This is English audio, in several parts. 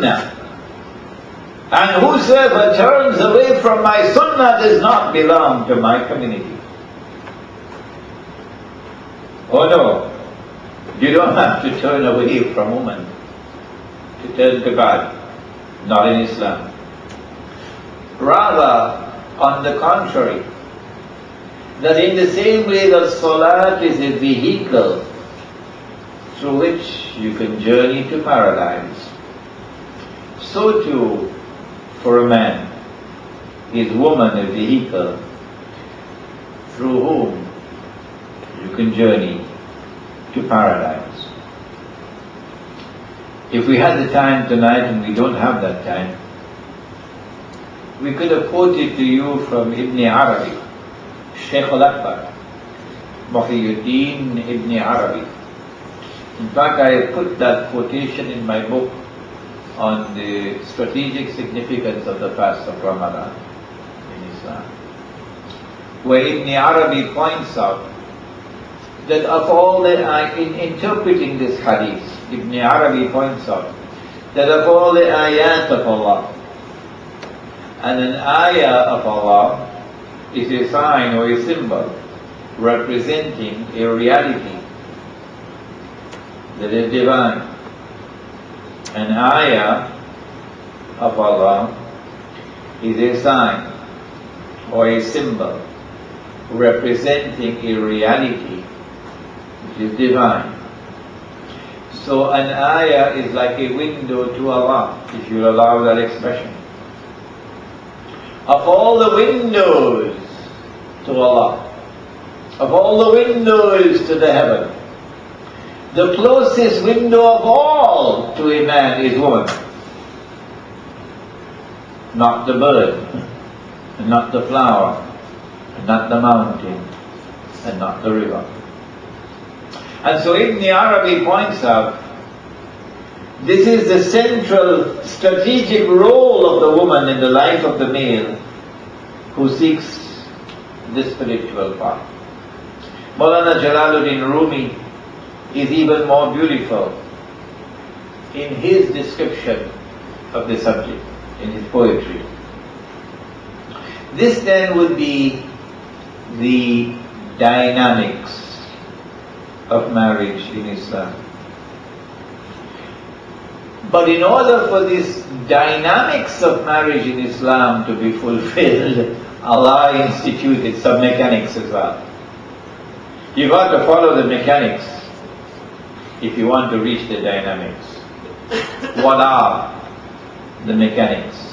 sunnah. And whosoever turns away from my sunnah does not belong to my community. Oh no, you don't have to turn away from woman to turn to God. Not in Islam. Rather, on the contrary, that in the same way that salat is a vehicle through which you can journey to paradise, so too for a man is woman a vehicle through whom you can journey to paradise. If we had the time tonight, and we don't have that time, we could have quoted to you from Ibn Arabi, Shaykh al-Akbar, Muhyiddin Ibn Arabi. In fact, I put that quotation in my book on the strategic significance of the fast of Ramadan in Islam, where Ibn Arabi points out that of all the, in interpreting this hadith, Ibn Arabi points out that of all the ayat of Allah, and an ayah of Allah is a sign or a symbol representing a reality that is divine. An ayah of Allah is a sign or a symbol representing a reality which is divine. So an ayah is like a window to Allah, if you allow that expression. Of all the windows to Allah, of all the windows to the heaven, the closest window of all to a man is woman. Not the bird, and not the flower, and not the mountain, and not the river. And so Ibn Arabi points out, this is the central strategic role of the woman in the life of the male who seeks this spiritual path. Maulana Jalaluddin Rumi is even more beautiful in his description of the subject, in his poetry. This then would be the dynamics of marriage in Islam. But in order for this dynamics of marriage in Islam to be fulfilled, Allah instituted some mechanics as well. You've got to follow the mechanics if you want to reach the dynamics. What are the mechanics?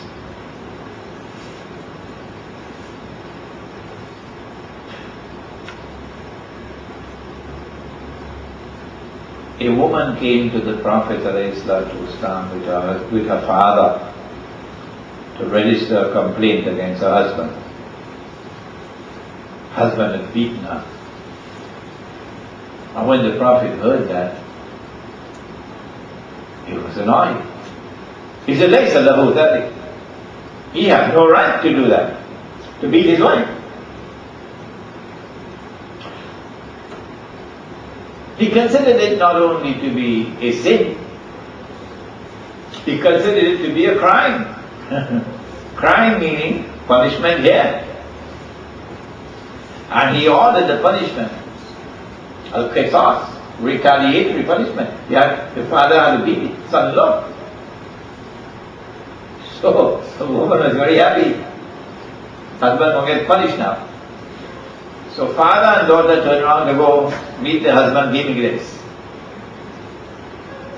A woman came to the Prophet ﷺ with her father to register a complaint against her husband. Husband had beaten her. And when the Prophet heard that, he was annoyed. He said, "Laysa lahu dhalik." He had no right to do that, to beat his wife. He considered it not only to be a sin, he considered it to be a crime. Crime meaning punishment here. And he ordered the punishment, al-qisas, retaliatory punishment. The father had to beat his son-in-law. So the woman was very happy. Husband will get punished now. So father and daughter turn around to go meet the husband, give me grace.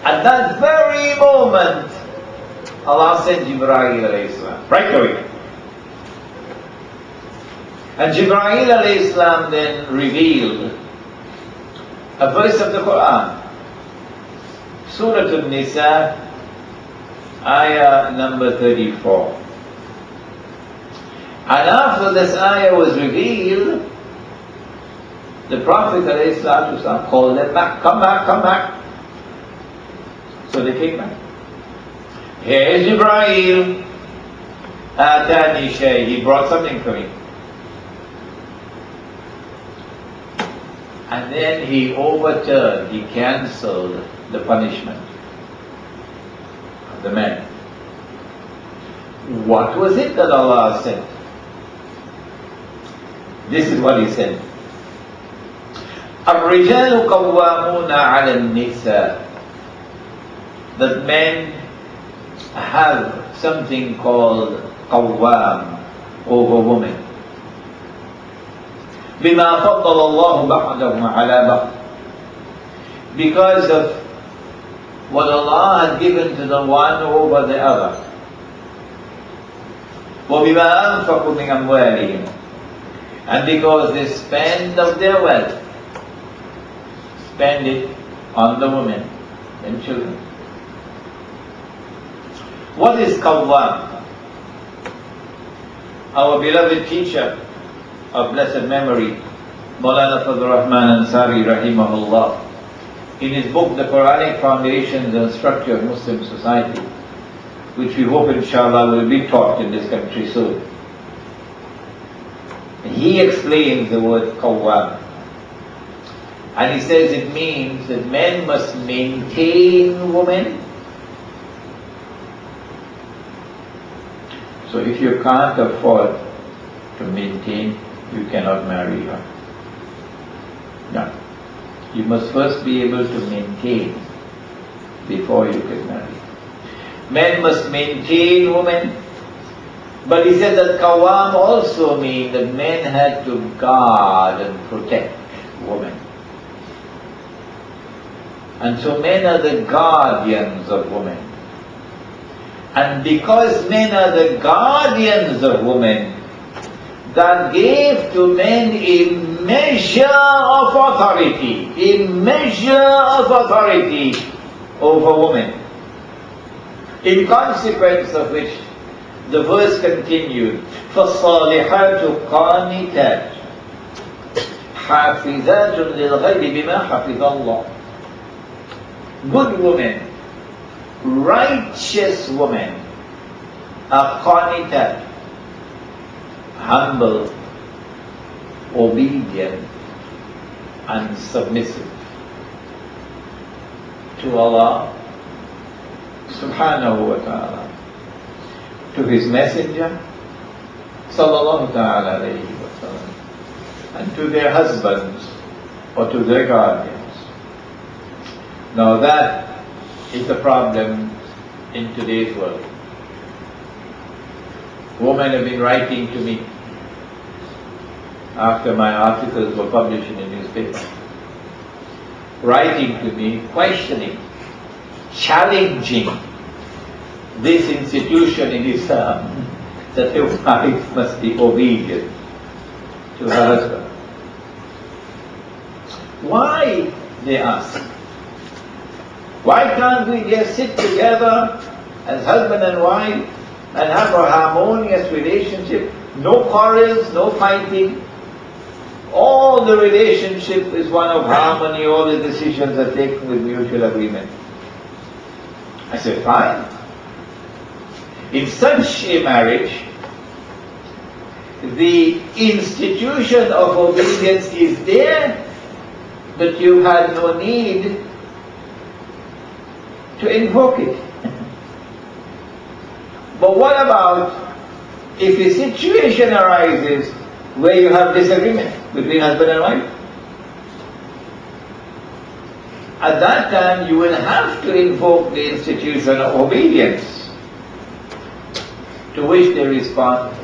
At that very moment, Allah sent Jibreel alayhi salam, right away. And Jibreel alayhi salam then revealed a verse of the Quran, Surah An-Nisa, ayah number 34. And after this ayah was revealed, the Prophet ﷺ called them back, come back, come back. So they came back. Here is Jibreel, Atani Shay, he brought something for me. And then he overturned, he cancelled the punishment of the man. What was it that Allah said? This is what He said. الرجال قوامون على النساء. That men have something called قوام, over women. بما فضل الله بعضهم على بعض. Because of what Allah had given to the one over the other. وبما أنفقوا من أموالهم. And because they spend of their wealth, spend it on the women and children. What is qawwam? Our beloved teacher of blessed memory, Maulana Fadl Rahman Ansari rahimahullah, in his book The Quranic Foundations and Structure of Muslim Society, which we hope inshallah will be taught in this country soon, he explains the word qawwam. And he says it means that men must maintain women. So if you can't afford to maintain, you cannot marry her. No. You must first be able to maintain before you can marry. Men must maintain women. But he said that qawwam also means that men had to guard and protect women. And so men are the guardians of women. And because men are the guardians of women, that gave to men a measure of authority, over women. In consequence of which, the verse continued, فَالصَّالِحَاتُ قَانِتَاتٌ حَافِظَاتٌ لِلْغَيْبِ بِمَا حَفِظَ اللَّهُ. Good women, righteous women, are qanitat, humble, obedient, and submissive to Allah subhanahu wa ta'ala, to His Messenger sallallahu ta'ala alayhi wa sallam, and to their husbands or to their guardians. Now that is the problem in today's world. Women have been writing to me after my articles were published in the newspaper, writing to me, questioning, challenging this institution in Islam that a wife must be obedient to her husband. Why, they ask, why can't we just sit together as husband and wife and have a harmonious relationship? No quarrels, no fighting. All the relationship is one of harmony, all the decisions are taken with mutual agreement. I said, fine. In such a marriage, the institution of obedience is there, but you had no need to invoke it. But what about if a situation arises where you have disagreement between husband and wife? At that time you will have to invoke the institution of obedience, to which they respond,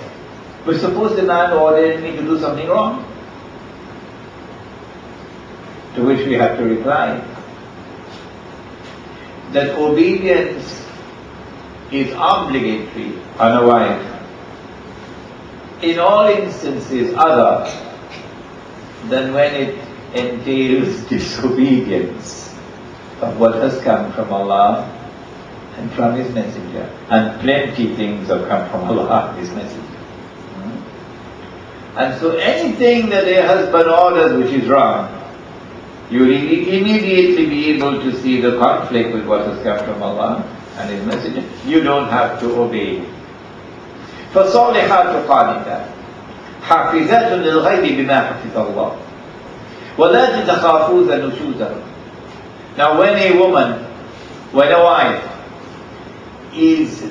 but suppose the man ordered me to do something wrong, to which we have to reply that obedience is obligatory on a wife in all instances other than when it entails disobedience of what has come from Allah and from His Messenger. And plenty things have come from Allah and His Messenger. And so anything that a husband orders which is wrong, you will immediately be able to see the conflict with what has come from Allah and His Messenger. You don't have to obey. فَصَالِحَاتُ قَانِتَاتٌ حَافِظَاتٌ لِلْغَيْبِ بِمَا حَفِظَ اللَّهُ وَلَا تَخَافُونَ نُشُوزَهُ. Now when a wife is